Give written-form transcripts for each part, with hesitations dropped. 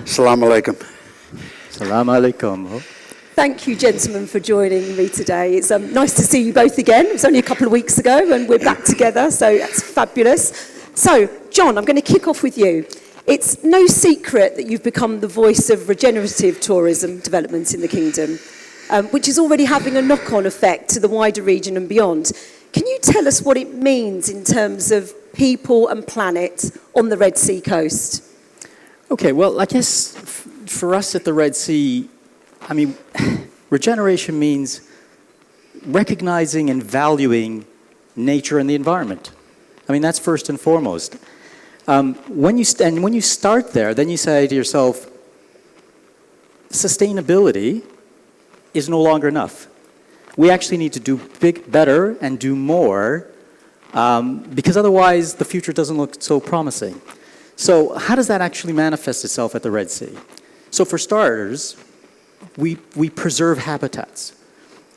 Assalamu alaikum. Salam alaikum. Thank you, gentlemen, for joining me today. It's nice to see you both again. It was only a couple of weeks ago, and we're back together, so that's fabulous. So, John, I'm going to kick off with you. It's no secret that you've become the voice of regenerative tourism development in the kingdom, which is already having a knock-on effect to the wider region and beyond. Can you tell us what it means in terms of people and planet on the Red Sea coast? Okay, well, I guess for us at the Red Sea, I mean, regeneration means recognizing and valuing nature and the environment. I mean, that's first and foremost. When you start there, then you say to yourself, sustainability is no longer enough. We actually need to do better and do more, because otherwise the future doesn't look so promising. So how does that actually manifest itself at the Red Sea? So for starters, we preserve habitats.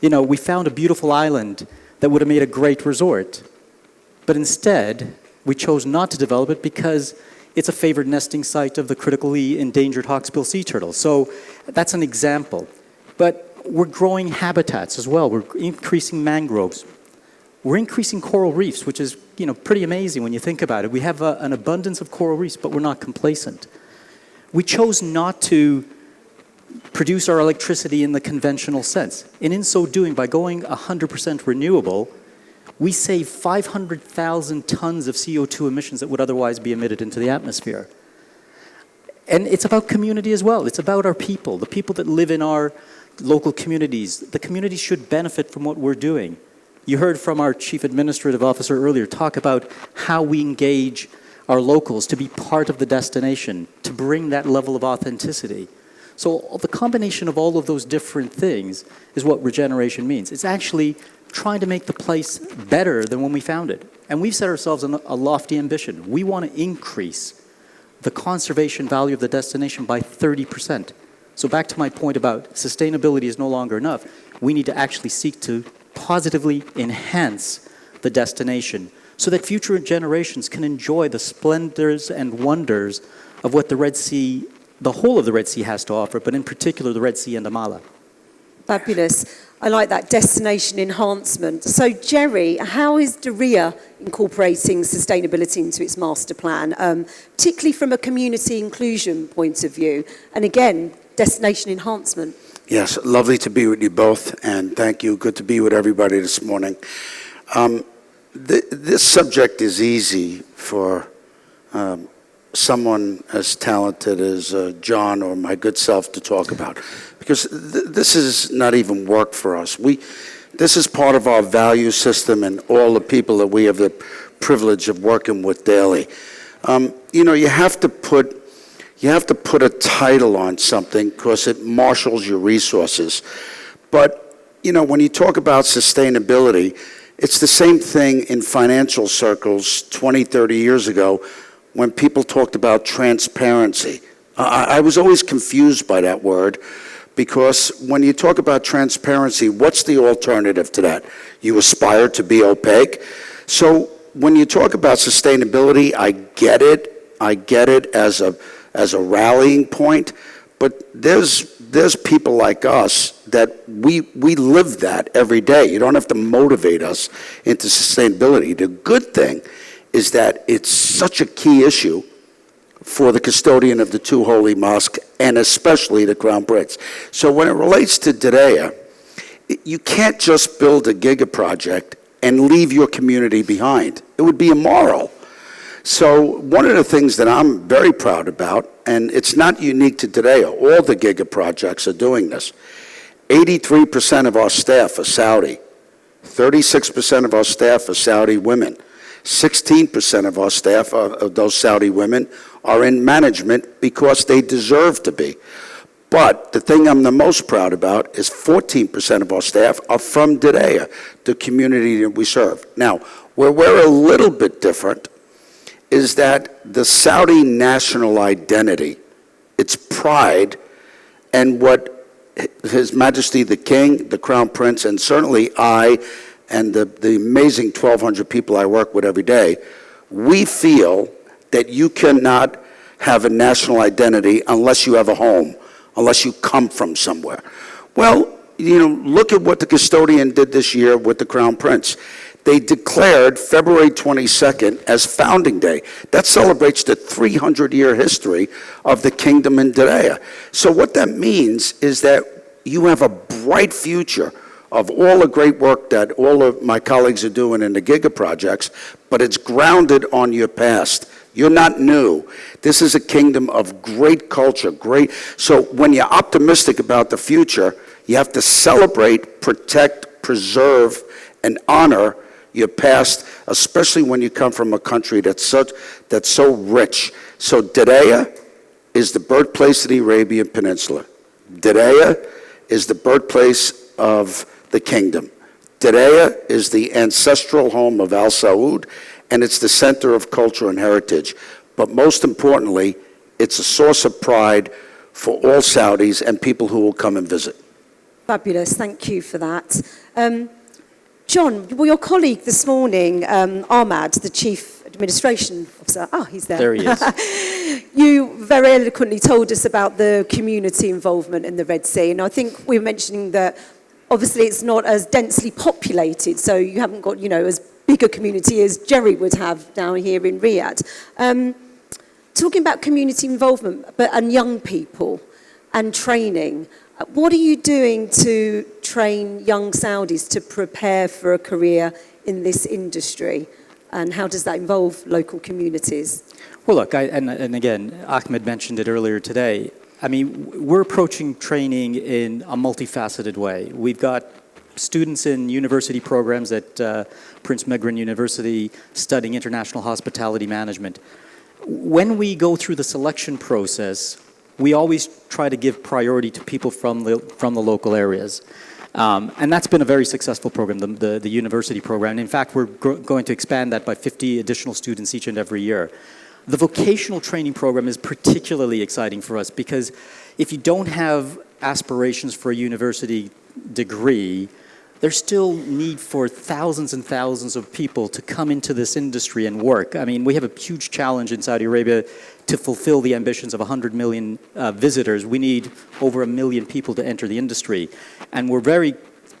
You know, we found a beautiful island that would have made a great resort, but instead we chose not to develop it because it's a favored nesting site of the critically endangered hawksbill sea turtle. So that's an example. But we're growing habitats as well. We're increasing mangroves. We're increasing coral reefs, which is, you know, pretty amazing when you think about it. We have an abundance of coral reefs, but we're not complacent. We chose not to produce our electricity in the conventional sense. And in so doing, by going 100% renewable, we save 500,000 tons of CO2 emissions that would otherwise be emitted into the atmosphere. And it's about community as well. It's about our people, the people that live in our local communities. The communities should benefit from what we're doing. You heard from our Chief Administrative Officer earlier talk about how we engage our locals to be part of the destination, to bring that level of authenticity. So the combination of all of those different things is what regeneration means. It's actually trying to make the place better than when we found it. And we've set ourselves a lofty ambition. We want to increase the conservation value of the destination by 30%. So back to my point about sustainability is no longer enough. We need to actually seek to positively enhance the destination so that future generations can enjoy the splendors and wonders of what the Red Sea, the whole of the Red Sea has to offer, but in particular the Red Sea and AMAALA. Fabulous. I like that destination enhancement. So, Jerry, how is Diriyah incorporating sustainability into its master plan, particularly from a community inclusion point of view? And again, destination enhancement. Yes, lovely to be with you both, and thank you. Good to be with everybody this morning. This subject is easy for someone as talented as John or my good self to talk about, because this is not even work for us. This is part of our value system and all the people that we have the privilege of working with daily. You know, you have to put a title on something because it marshals your resources. But, you know, when you talk about sustainability, it's the same thing in financial circles 20, 30 years ago when people talked about transparency. I was always confused by that word because when you talk about transparency, what's the alternative to that? You aspire to be opaque. So when you talk about sustainability, I get it as a rallying point, but there's people like us that we live that every day. You don't have to motivate us into sustainability. The good thing is that it's such a key issue for the custodian of the two holy mosques and especially the Crown Prince. So when it relates to Diriyah, you can't just build a giga project and leave your community behind. It would be immoral. So one of the things that I'm very proud about, and it's not unique to Diriyah, all the giga projects are doing this. 83% of our staff are Saudi. 36% of our staff are Saudi women. 16% of our staff, of those Saudi women, are in management because they deserve to be. But the thing I'm the most proud about is 14% of our staff are from Diriyah, the community that we serve. Now, where we're a little bit different is that the Saudi national identity, its pride, and what His Majesty the King, the Crown Prince, and certainly I, and the amazing 1,200 people I work with every day, we feel that you cannot have a national identity unless you have a home, unless you come from somewhere. Well, look at what the custodian did this year with the Crown Prince. They declared February 22nd as Founding Day. That celebrates the 300-year history of the kingdom in Diriyah. So what that means is that you have a bright future of all the great work that all of my colleagues are doing in the Giga projects, but it's grounded on your past. You're not new. This is a kingdom of great culture, So when you're optimistic about the future, you have to celebrate, protect, preserve, and honor your past, especially when you come from a country that's so rich. So Diriyah is the birthplace of the Arabian Peninsula. Diriyah is the birthplace of the kingdom. Diriyah is the ancestral home of Al Saud, and it's the center of culture and heritage. But most importantly, it's a source of pride for all Saudis and people who will come and visit. Fabulous, thank you for that. John, well, your colleague this morning, Ahmad, the Chief Administration Officer, he's there. There he is. You very eloquently told us about the community involvement in the Red Sea, and I think we were mentioning that obviously it's not as densely populated, so you haven't got, as big a community as Jerry would have down here in Riyadh. Talking about community involvement and young people and training, what are you doing to train young Saudis to prepare for a career in this industry? And how does that involve local communities? Well, look, and again, Ahmed mentioned it earlier today. I mean, we're approaching training in a multifaceted way. We've got students in university programs at Prince Megrin University studying international hospitality management. When we go through the selection process, we always try to give priority to people from the local areas. And that's been a very successful program, the university program. And in fact, we're going to expand that by 50 additional students each and every year. The vocational training program is particularly exciting for us because if you don't have aspirations for a university degree, there's still need for thousands and thousands of people to come into this industry and work. I mean, we have a huge challenge in Saudi Arabia to fulfill the ambitions of 100 million visitors. We need over 1 million people to enter the industry. And we're very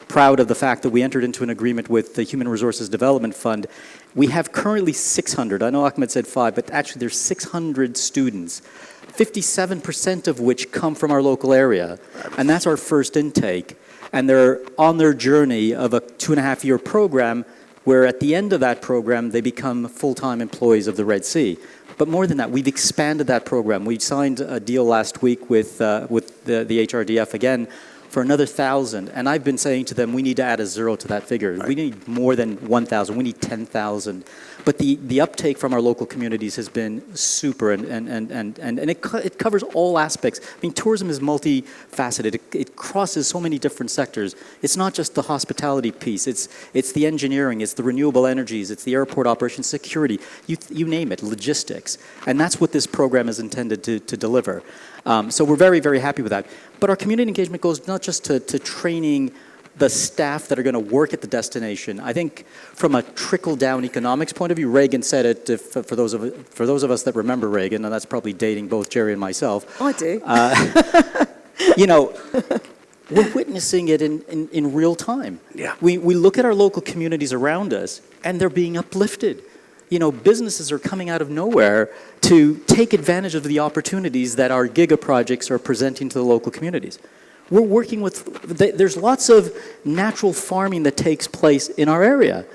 proud of the fact that we entered into an agreement with the Human Resources Development Fund. We have currently 600. I know Ahmed said 5, but actually there's 600 students, 57% of which come from our local area. And that's our first intake. And they're on their journey of a 2.5-year program where at the end of that program, they become full-time employees of the Red Sea. But more than that, we've expanded that program. We signed a deal last week with the HRDF again for another 1,000. And I've been saying to them, we need to add a zero to that figure. Right. We need more than 1,000. We need 10,000. But the uptake from our local communities has been super, and it covers all aspects. I mean, tourism is multifaceted. It crosses so many different sectors. It's not just the hospitality piece. It's the engineering. It's the renewable energies. It's the airport operations, security. You name it, logistics. And that's what this program is intended to deliver. So we're very, very happy with that. But our community engagement goes not just to training the staff that are going to work at the destination. I think from a trickle-down economics point of view, Reagan said it, for those of us that remember Reagan, and that's probably dating both Jerry and myself. I do. We're witnessing it in real time. Yeah. We look at our local communities around us, and they're being uplifted. Businesses are coming out of nowhere to take advantage of the opportunities that our giga projects are presenting to the local communities. We're working there's lots of natural farming that takes place in our area.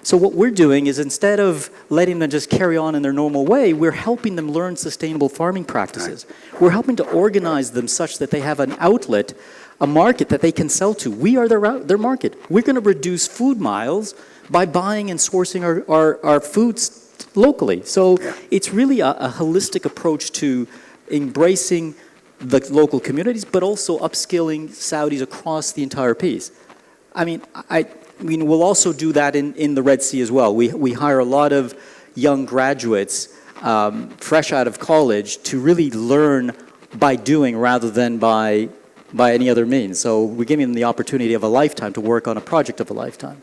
So what we're doing is instead of letting them just carry on in their normal way, we're helping them learn sustainable farming practices. We're helping to organize them such that they have an outlet, a market that they can sell to. We are their market. We're going to reduce food miles by buying and sourcing our foods locally. So it's really a holistic approach to embracing the local communities, but also upskilling Saudis across the entire piece. I mean, we'll also do that in the Red Sea as well. We hire a lot of young graduates fresh out of college to really learn by doing rather than by any other means. So we're giving them the opportunity of a lifetime to work on a project of a lifetime.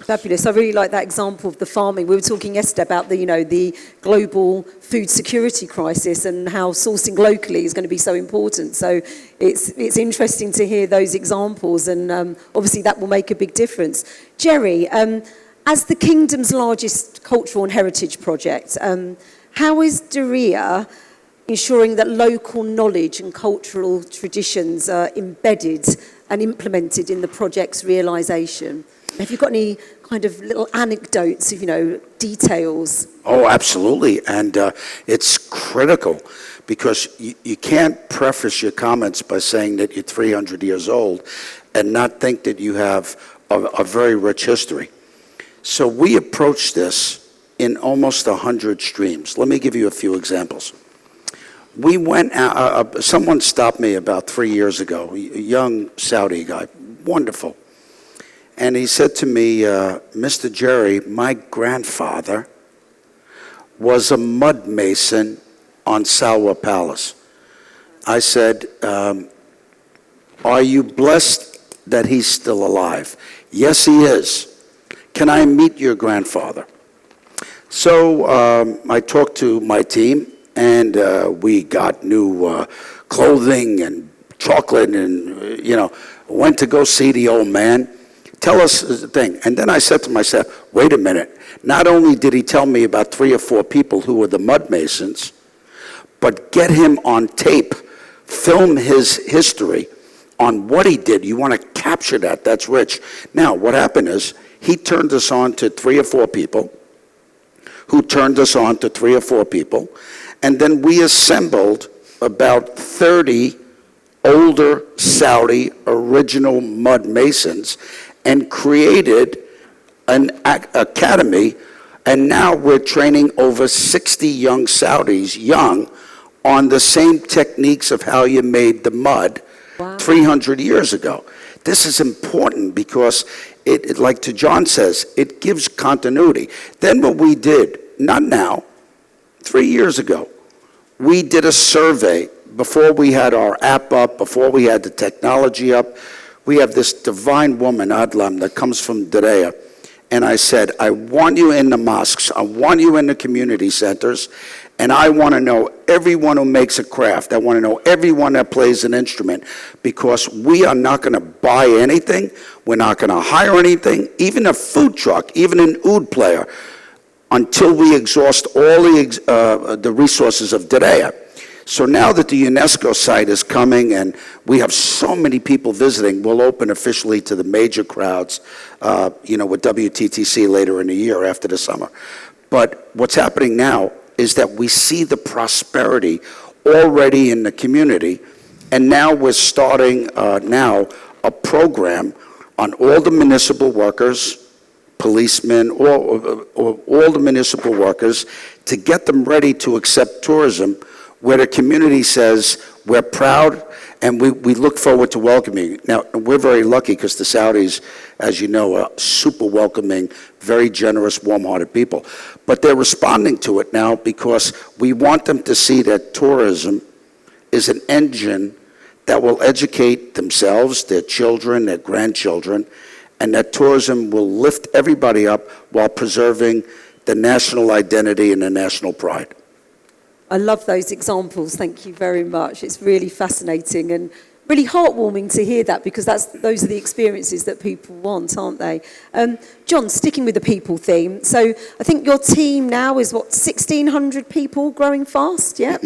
Fabulous. I really like that example of the farming. We were talking yesterday about the global food security crisis and how sourcing locally is going to be so important. So it's interesting to hear those examples, and obviously that will make a big difference. Jerry, as the Kingdom's largest cultural and heritage project, how is Diriyah ensuring that local knowledge and cultural traditions are embedded and implemented in the project's realisation? Have you got any kind of little anecdotes of, details? Oh, absolutely. And it's critical because you can't preface your comments by saying that you're 300 years old and not think that you have a very rich history. So we approach this in almost 100 streams. Let me give you a few examples. We went out, someone stopped me about 3 years ago, a young Saudi guy, wonderful. And he said to me, Mr. Jerry, my grandfather was a mud mason on Salwa Palace. I said, are you blessed that he's still alive? Yes, he is. Can I meet your grandfather? So I talked to my team, and we got new clothing and chocolate and, went to go see the old man. Tell us the thing. And then I said to myself, wait a minute. Not only did he tell me about 3 or 4 people who were the mud masons, but get him on tape, film his history on what he did. You want to capture that. That's rich. Now, what happened is he turned us on to 3 or 4 people who turned us on to 3 or 4 people. And then we assembled about 30 older Saudi original mud masons and created an academy, and now we're training over 60 young Saudis, on the same techniques of how you made the mud 300 years ago. This is important because it, like to John says, it gives continuity. Then what we did, not now, 3 years ago, we did a survey before we had our app up, before we had the technology up. We have this divine woman, Adlam, that comes from Diriyah. And I said, I want you in the mosques, I want you in the community centers, and I want to know everyone who makes a craft. I want to know everyone that plays an instrument, because we are not going to buy anything. We're not going to hire anything, even a food truck, even an oud player, until we exhaust all the resources of Diriyah. So now that the UNESCO site is coming and we have so many people visiting, we'll open officially to the major crowds, with WTTC later in the year after the summer. But what's happening now is that we see the prosperity already in the community, and now we're starting a program on all the municipal workers, policemen, or all the municipal workers, to get them ready to accept tourism, where the community says, we're proud and we look forward to welcoming you. Now, we're very lucky because the Saudis, as you know, are super welcoming, very generous, warm-hearted people. But they're responding to it now because we want them to see that tourism is an engine that will educate themselves, their children, their grandchildren, and that tourism will lift everybody up while preserving the national identity and the national pride. I love those examples. Thank you very much. It's really fascinating and really heartwarming to hear that, because those are the experiences that people want, aren't they? John, sticking with the people theme. So I think your team now is, 1,600 people, growing fast, yeah?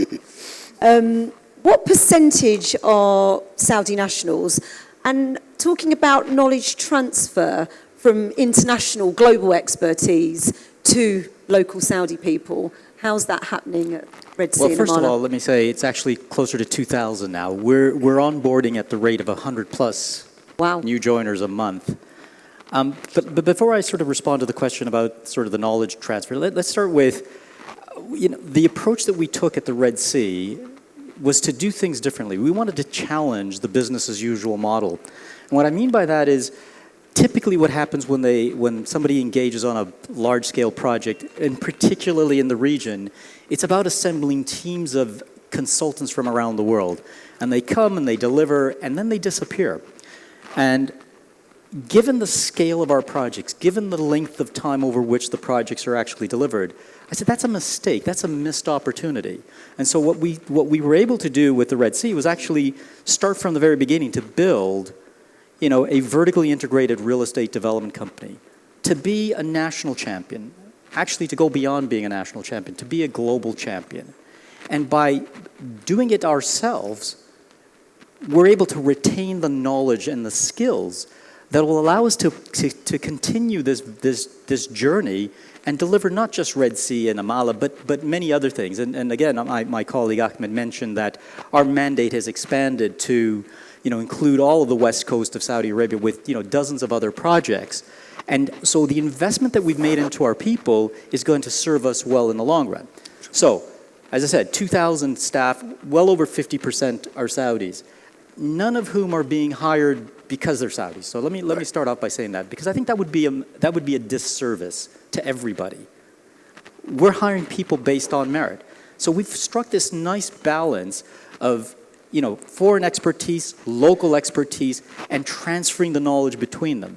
What percentage are Saudi nationals? And talking about knowledge transfer from international, global expertise to local Saudi people, how's that happening at Red Sea? Well, first of all, let me say it's actually closer to 2,000 now. We're onboarding at the rate of 100 plus new joiners a month. But before I sort of respond to the question about sort of the knowledge transfer, let's start with, the approach that we took at the Red Sea was to do things differently. We wanted to challenge the business as usual model. And what I mean by that is, typically what happens when somebody engages on a large-scale project, and particularly in the region, it's about assembling teams of consultants from around the world. And they come and they deliver, and then they disappear. And, given the scale of our projects, given the length of time over which the projects are actually delivered, I said, that's a mistake. That's a missed opportunity. And so what we were able to do with the Red Sea was actually start from the very beginning to build, a vertically integrated real estate development company, to be a national champion, actually to go beyond being a national champion, to be a global champion. And by doing it ourselves, we're able to retain the knowledge and the skills that will allow us to continue this journey and deliver not just Red Sea and AMAALA, but many other things. And again, my colleague Ahmed mentioned that our mandate has expanded to include all of the west coast of Saudi Arabia with dozens of other projects. And so the investment that we've made into our people is going to serve us well in the long run. So, as I said, 2,000 staff, well over 50% are Saudis, none of whom are being hired because they're Saudis. So let me start off by saying that, because I think that would be a disservice to everybody. We're hiring people based on merit. So we've struck this nice balance of foreign expertise, local expertise, and transferring the knowledge between them.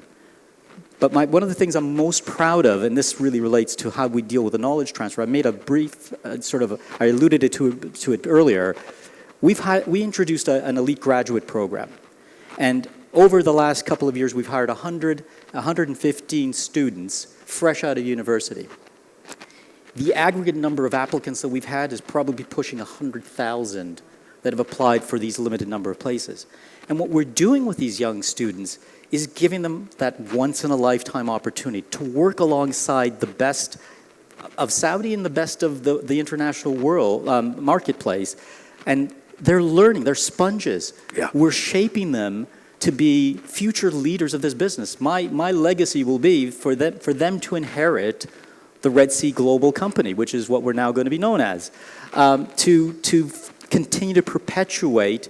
But one of the things I'm most proud of, and this really relates to how we deal with the knowledge transfer, I made a brief I alluded to it earlier. We introduced an elite graduate program. And over the last couple of years, we've hired 115 students fresh out of university. The aggregate number of applicants that we've had is probably pushing 100,000 that have applied for these limited number of places. And what we're doing with these young students is giving them that once-in-a-lifetime opportunity to work alongside the best of Saudi and the best of the international world marketplace. And they're learning, they're sponges. Yeah. We're shaping them to be future leaders of this business. My legacy will be for them to inherit the Red Sea Global Company, which is what we're now going to be known as, to continue to perpetuate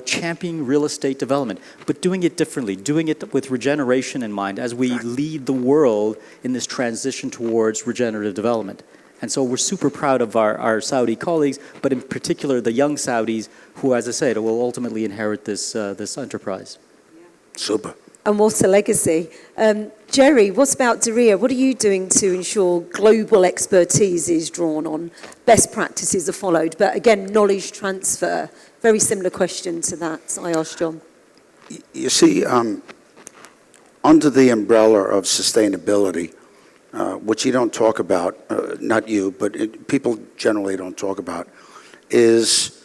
championing real estate development, but doing it differently, doing it with regeneration in mind as we lead the world in this transition towards regenerative development. And so we're super proud of our Saudi colleagues, but in particular the young Saudis who, as I said, will ultimately inherit this enterprise. Super. And what a legacy. Jerry, what about Diriyah? What are you doing to ensure global expertise is drawn on, best practices are followed, but again, knowledge transfer? Very similar question to that I asked John. You see, under the umbrella of sustainability, which you don't talk about, not you, but people generally don't talk about, is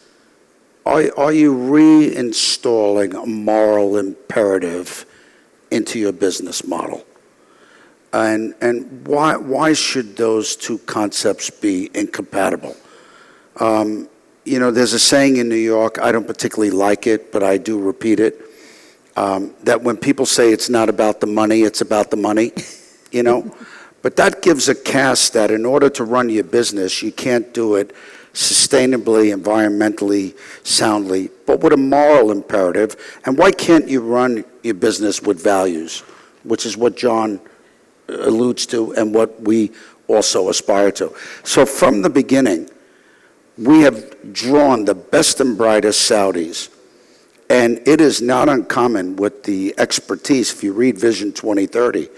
are you reinstalling a moral imperative into your business model? And why should those two concepts be incompatible? There's a saying in New York, I don't particularly like it, but I do repeat it, that when people say it's not about the money, it's about the money, But that gives a cast that in order to run your business, you can't do it sustainably, environmentally, soundly, but with a moral imperative. And why can't you run your business with values, which is what John alludes to and what we also aspire to. So from the beginning, we have drawn the best and brightest Saudis, and it is not uncommon with the expertise. If you read Vision 2030,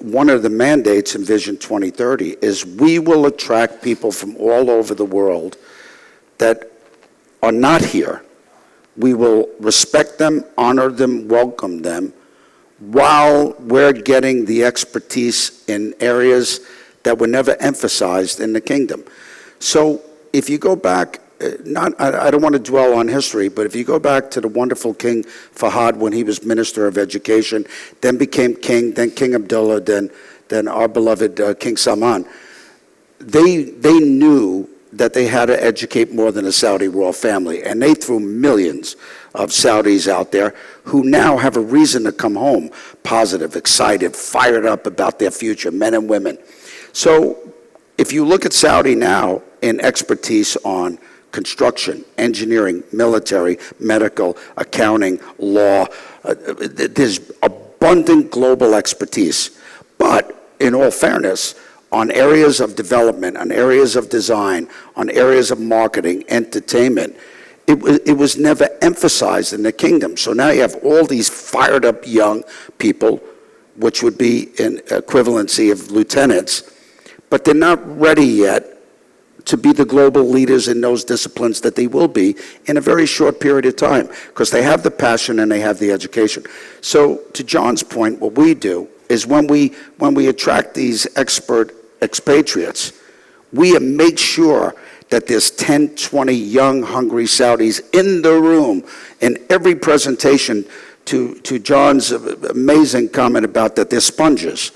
one of the mandates in Vision 2030 is we will attract people from all over the world that are not here. We will respect them, honor them, welcome them, while we're getting the expertise in areas that were never emphasized in the kingdom. So if you go back, I don't want to dwell on history, but if you go back to the wonderful King Fahad when he was Minister of Education, then became king, then King Abdullah, then our beloved King Salman, they knew that they had to educate more than a Saudi royal family, and they threw millions of Saudis out there who now have a reason to come home, positive, excited, fired up about their future, men and women. So if you look at Saudi now in expertise on construction, engineering, military, medical, accounting, law, there's abundant global expertise. But in all fairness, on areas of development, on areas of design, on areas of marketing, entertainment, it was never emphasized in the kingdom. So now you have all these fired up young people, which would be an equivalency of lieutenants, but they're not ready yet to be the global leaders in those disciplines that they will be in a very short period of time, because they have the passion and they have the education. So to John's point, what we do is when we attract these expert expatriates, we make sure that there's 10, 20 young, hungry Saudis in the room in every presentation. To John's amazing comment about that they're sponges,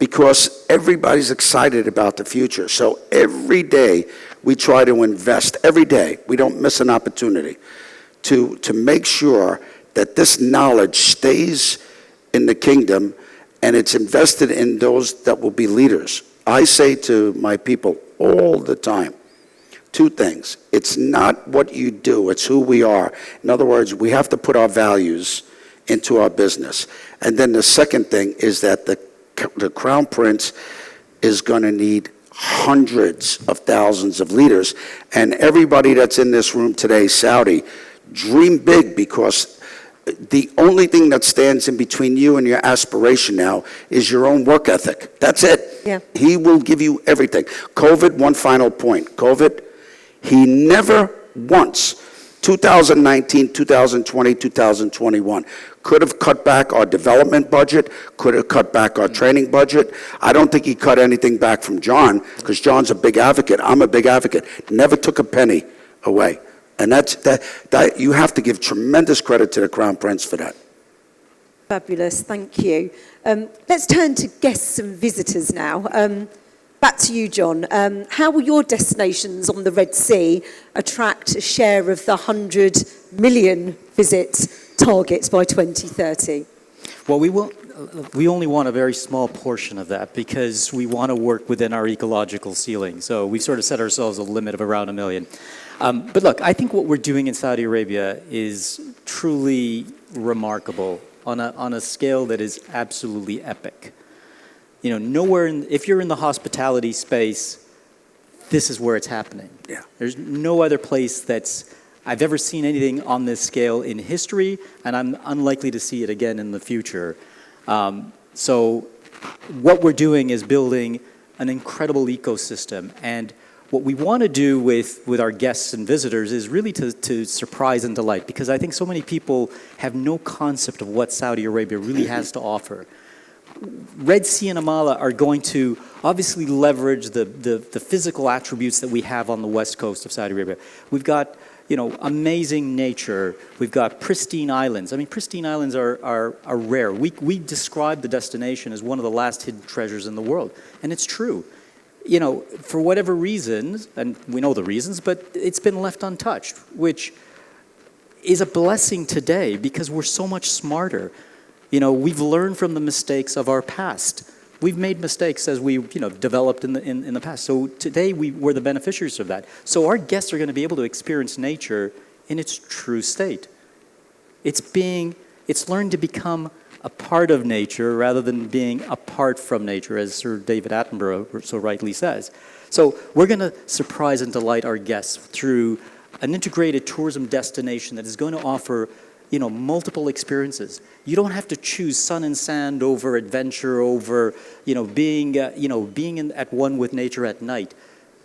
because everybody's excited about the future. So every day we try to invest, every day, we don't miss an opportunity to make sure that this knowledge stays in the kingdom and it's invested in those that will be leaders. I say to my people all the time, two things. It's not what you do, it's who we are. In other words, we have to put our values into our business. And then the second thing is that the Crown Prince is going to need hundreds of thousands of leaders. And everybody that's in this room today, Saudi, dream big, because the only thing that stands in between you and your aspiration now is your own work ethic. That's it. Yeah. He will give you everything. COVID, one final point. COVID, he never once, 2019, 2020, 2021, could have cut back our development budget, could have cut back our training budget. I don't think he cut anything back from John, because John's a big advocate. I'm a big advocate. Never took a penny away. And that you have to give tremendous credit to the Crown Prince for that. Fabulous, thank you. Let's turn to guests and visitors now. Back to you, John. How will your destinations on the Red Sea attract a share of the 100 million visit targets by 2030? Well, we only want a very small portion of that, because we want to work within our ecological ceiling. So we've sort of set ourselves a limit of around 1 million. But look, I think what we're doing in Saudi Arabia is truly remarkable on a scale that is absolutely epic. You know, nowhere if you're in the hospitality space, this is where it's happening. Yeah. There's no other place I've ever seen anything on this scale in history, and I'm unlikely to see it again in the future. So what we're doing is building an incredible ecosystem, and what we want to do with our guests and visitors is really to surprise and delight, because I think so many people have no concept of what Saudi Arabia really has to offer. Red Sea and AMAALA are going to obviously leverage the physical attributes that we have on the west coast of Saudi Arabia. We've got, you know, amazing nature. We've got pristine islands. I mean, pristine islands are rare. We describe the destination as one of the last hidden treasures in the world, and it's true. You know, for whatever reasons, and we know the reasons, but it's been left untouched, which is a blessing today because we're so much smarter. You know, we've learned from the mistakes of our past. We've made mistakes as we, developed in the past. So today we're the beneficiaries of that. So our guests are going to be able to experience nature in its true state. It's learned to become a part of nature rather than being apart from nature, as Sir David Attenborough so rightly says. So we're going to surprise and delight our guests through an integrated tourism destination that is going to offer, multiple experiences. You don't have to choose sun and sand over adventure, over, being at one with nature at night.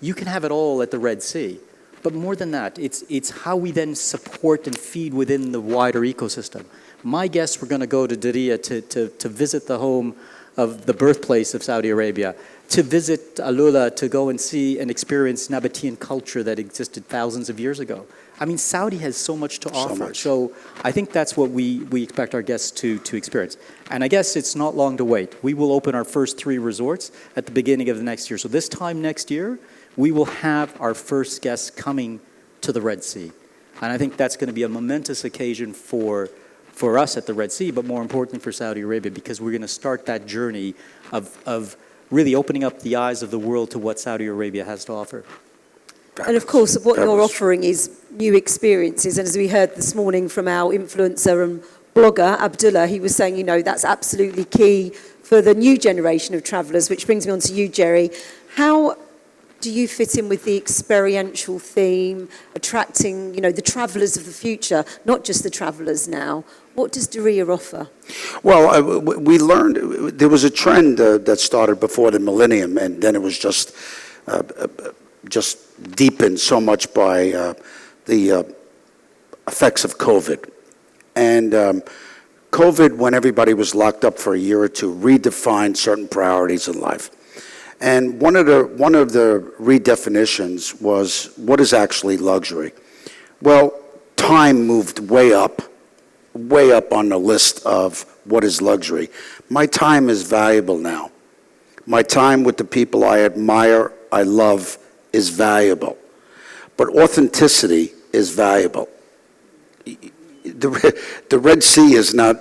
You can have it all at the Red Sea. But more than that, it's how we then support and feed within the wider ecosystem. My guests were going to go to Diriyah to visit the home of the birthplace of Saudi Arabia, to visit Alula, to go and see and experience Nabatean culture that existed thousands of years ago. I mean, Saudi has so much to offer. So I think that's what we expect our guests to experience. And I guess it's not long to wait. We will open our first 3 resorts at the beginning of the next year. So this time next year, we will have our first guests coming to the Red Sea. And I think that's going to be a momentous occasion for us at the Red Sea, but more importantly for Saudi Arabia, because we're going to start that journey of really opening up the eyes of the world to what Saudi Arabia has to offer. And of course, what you're offering is new experiences. And as we heard this morning from our influencer and blogger, Abdullah, he was saying, that's absolutely key for the new generation of travellers, which brings me on to you, Jerry. How do you fit in with the experiential theme, attracting, the travellers of the future, not just the travellers now? What does Diriyah offer? Well, we learned there was a trend that started before the millennium, and then it was just deepened so much by the effects of COVID. And COVID, when everybody was locked up for a year or two, redefined certain priorities in life. And one of the redefinitions was, what is actually luxury? Well, time moved way up on the list of what is luxury. My time is valuable now. My time with the people I admire, I love, is valuable. But authenticity is valuable. The Red Sea is not,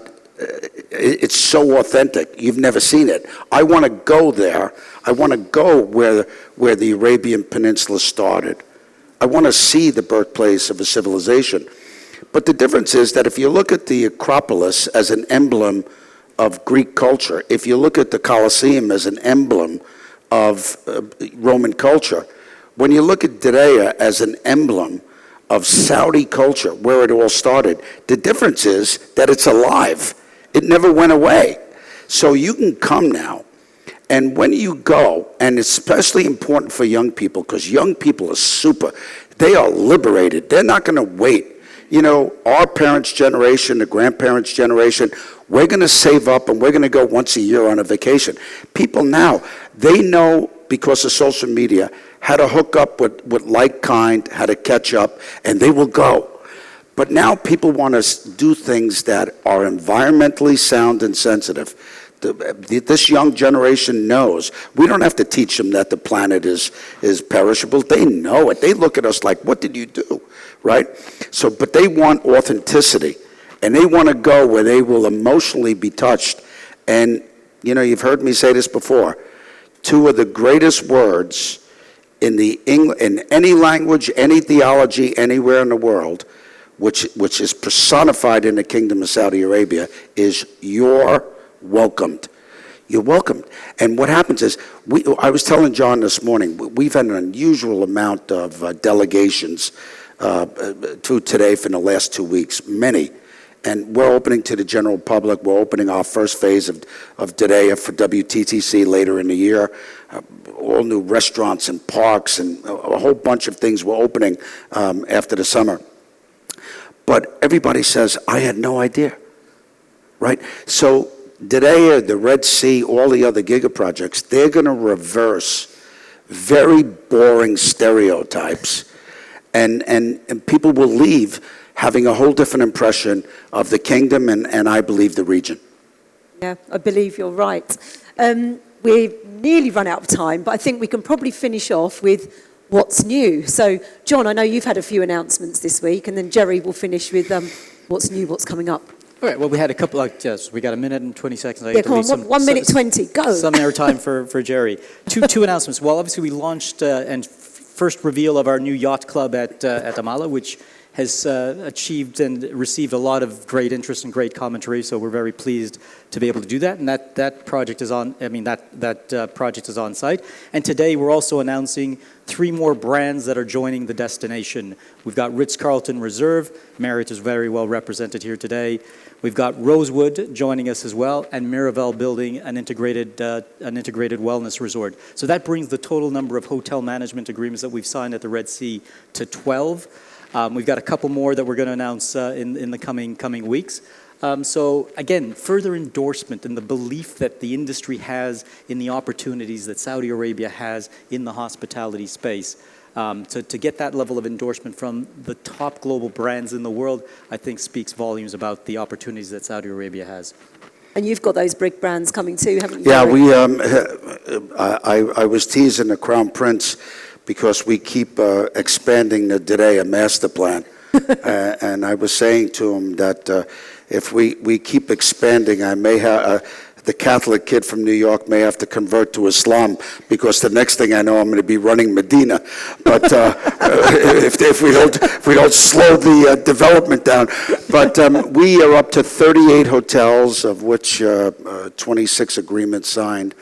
it's so authentic. You've never seen it. I want to go there. I want to go where the Arabian Peninsula started. I want to see the birthplace of a civilization. But the difference is that if you look at the Acropolis as an emblem of Greek culture, if you look at the Colosseum as an emblem of Roman culture, when you look at Diriyah as an emblem of Saudi culture, where it all started, the difference is that it's alive. It never went away. So you can come now, and when you go, and it's especially important for young people, because young people are they are liberated. They're not going to wait. Our parents' generation, the grandparents' generation, we're going to save up and we're going to go once a year on a vacation. People now, they know, because of social media, how to hook up with like kind, how to catch up, and they will go. But now people want to do things that are environmentally sound and sensitive. This young generation knows. We don't have to teach them that the planet is perishable. They know it. They look at us like, what did you do? Right? So, but they want authenticity, and they want to go where they will emotionally be touched. And, you've heard me say this before. Two of the greatest words in any language, any theology, anywhere in the world, which is personified in the Kingdom of Saudi Arabia, is you're welcomed. You're welcomed. And what happens is, I was telling John this morning, we've had an unusual amount of delegations through today for the last 2 weeks, many. And we're opening to the general public. We're opening our first phase of Diriyah for WTTC later in the year. All new restaurants and parks and a whole bunch of things we're opening after the summer. But everybody says, I had no idea, right? So Diriyah, the Red Sea, all the other giga projects, they're going to reverse very boring stereotypes. And people will leave having a whole different impression of the kingdom and I believe the region. Yeah, I believe you're right. We've nearly run out of time, but I think we can probably finish off with what's new. So, John, I know you've had a few announcements this week, and then Jerry will finish with what's new, what's coming up. All right, well, we had a couple of, yes, we got a minute and 20 seconds. Yeah, come on, 1 minute 20, go. Some airtime for Jerry. Two announcements. Well, obviously we launched and first reveal of our new yacht club at AMAALA, which has achieved and received a lot of great interest and great commentary. So we're very pleased to be able to do that. And that project is on. That project is on site. And today we're also announcing 3 more brands that are joining the destination. We've got Ritz-Carlton Reserve. Marriott is very well represented here today. We've got Rosewood joining us as well, and Miraval building an integrated wellness resort. So that brings the total number of hotel management agreements that we've signed at the Red Sea to 12. We've got a couple more that we're going to announce in the coming weeks. So again, further endorsement in the belief that the industry has in the opportunities that Saudi Arabia has in the hospitality space. To get that level of endorsement from the top global brands in the world, I think speaks volumes about the opportunities that Saudi Arabia has. And you've got those big brands coming too, haven't you? Yeah, I was teasing the Crown Prince because we keep expanding the Diriyah master plan. And I was saying to him that if we keep expanding, I may have the Catholic kid from New York may have to convert to Islam, because the next thing I know, I'm going to be running Medina. But if we don't slow the development down, but we are up to 38 hotels, of which 26 agreements signed.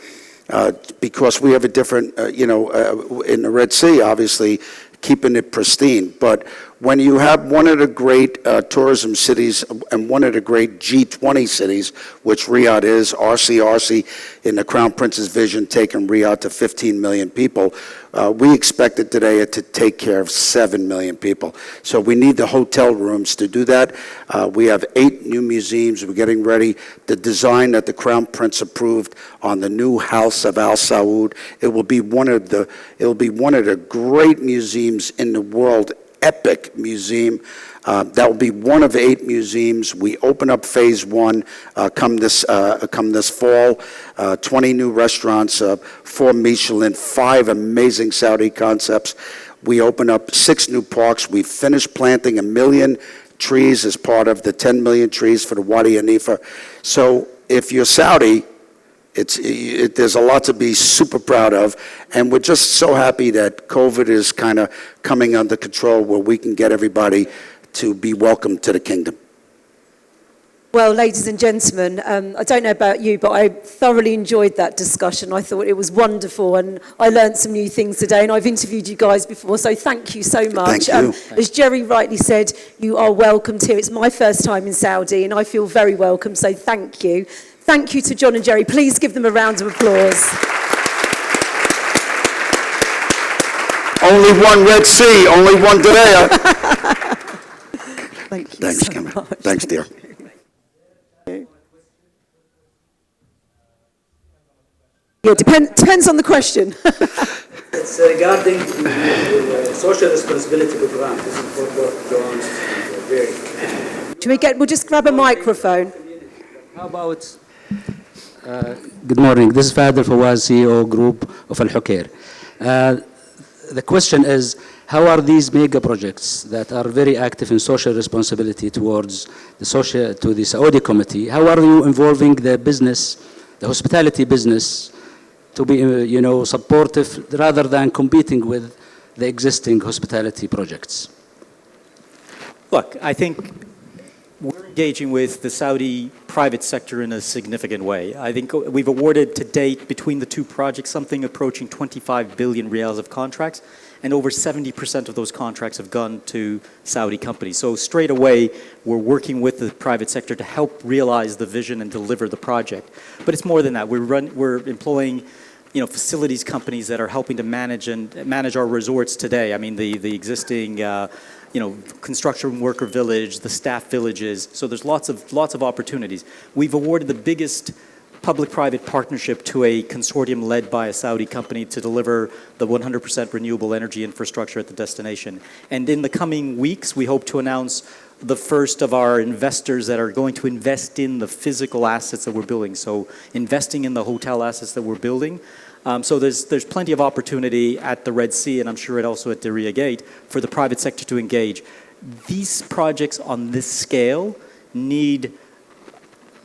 because we have a different, in the Red Sea, obviously, keeping it pristine. But when you have one of the great tourism cities and one of the great G20 cities, which Riyadh is, RC in the Crown Prince's vision, taking Riyadh to 15 million people, we expected today to take care of 7 million people. So we need the hotel rooms to do that. We have 8 new museums. We're getting ready. The design that the Crown Prince approved on the new House of Al Saud, it will be one of the great museums in the world, epic museum. That will be one of 8 museums. We open up phase 1 come this fall. 20 new restaurants, 4 Michelin, 5 amazing Saudi concepts. We open up 6 new parks. We finished planting 1 million trees as part of the 10 million trees for the Wadi Hanifa. So if you're Saudi, there's a lot to be super proud of, and we're just so happy that COVID is kind of coming under control where we can get everybody to be welcome to the kingdom. Well, ladies and gentlemen, I don't know about you, but I thoroughly enjoyed that discussion. I thought it was wonderful, and I learned some new things today, and I've interviewed you guys before, so thank you so much. Thank you. As Jerry rightly said, you are welcomed here. It's my first time in Saudi, and I feel very welcome, so thank you. Thank you to John and Jerry. Please give them a round of applause. Only one Red Sea, only one Diriyah. Thank you. Thanks, so Gemma. much. Thanks, dear. Yeah, depends on the question. It's regarding the social responsibility program. This is for both John and Jerry. We'll just grab a microphone. How about... good morning. This is Fadil Fawaz, CEO Group of Al Hukair. The question is, how are these mega projects that are very active in social responsibility towards the Saudi committee, how are you involving the business, the hospitality business, to be, supportive rather than competing with the existing hospitality projects? Look, I think we're engaging with the Saudi private sector in a significant way. I think we've awarded to date between the 2 projects something approaching 25 billion riyals of contracts, and over 70% of those contracts have gone to Saudi companies. So straight away, we're working with the private sector to help realize the vision and deliver the project. But it's more than that. We're employing facilities companies that are helping to manage our resorts today. I mean, the existing construction worker village, the staff villages. So there's lots of opportunities. We've awarded the biggest public-private partnership to a consortium led by a Saudi company to deliver the 100% renewable energy infrastructure at the destination. And in the coming weeks, we hope to announce the first of our investors that are going to invest in the physical assets that we're building. So investing in the hotel assets that we're building. So there's plenty of opportunity at the Red Sea, and I'm sure it also at Diriyah Gate, for the private sector to engage. These projects on this scale need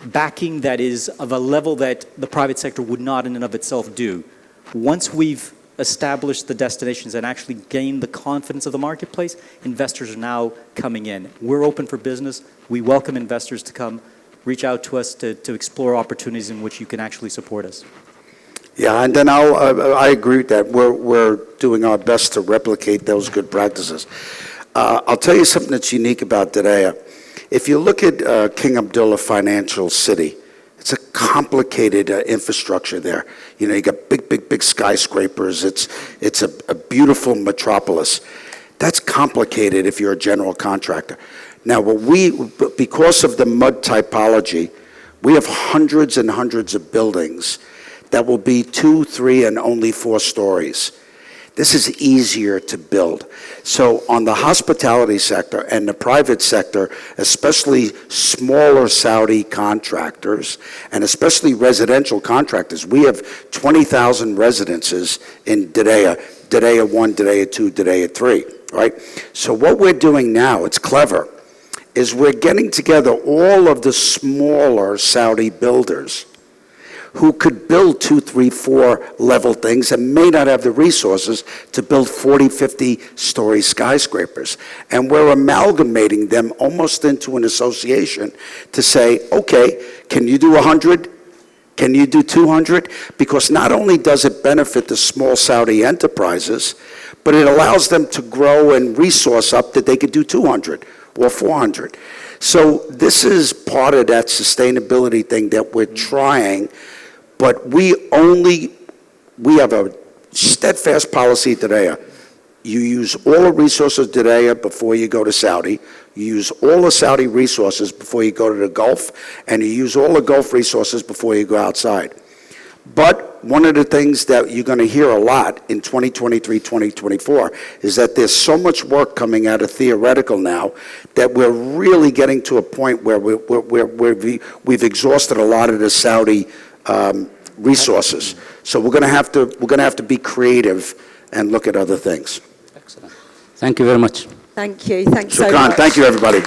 backing that is of a level that the private sector would not in and of itself do. Once we've established the destinations and actually gained the confidence of the marketplace, investors are now coming in. We're open for business. We welcome investors to come, reach out to us to explore opportunities in which you can actually support us. Yeah, and then I agree with that. We're doing our best to replicate those good practices. I'll tell you something that's unique about Diriyah. If you look at King Abdullah Financial City, it's a complicated infrastructure there. You got big skyscrapers. It's a beautiful metropolis. That's complicated if you're a general contractor. Now, because of the mud typology, we have hundreds and hundreds of buildings that will be 2, 3, and only 4 stories. This is easier to build. So on the hospitality sector and the private sector, especially smaller Saudi contractors, and especially residential contractors, we have 20,000 residences in Diriyah 1, Diriyah 2, Diriyah 3, right? So what we're doing now, it's clever, is we're getting together all of the smaller Saudi builders who could build 2, 3, 4 level things and may not have the resources to build 40, 50-story skyscrapers. And we're amalgamating them almost into an association to say, okay, can you do 100? Can you do 200? Because not only does it benefit the small Saudi enterprises, but it allows them to grow and resource up that they could do 200 or 400. So this is part of that sustainability thing that we're trying, but we have a steadfast policy today. You use all the resources today before you go to Saudi. You use all the Saudi resources before you go to the Gulf, and you use all the Gulf resources before you go outside. But one of the things that you're going to hear a lot in 2023, 2024 is that there's so much work coming out of theoretical now that we're really getting to a point where we've exhausted a lot of the Saudi resources. So we're going to have to be creative and look at other things. Excellent. Thank you very much. Thank you. Thanks so Shukran. much. Thank you, everybody.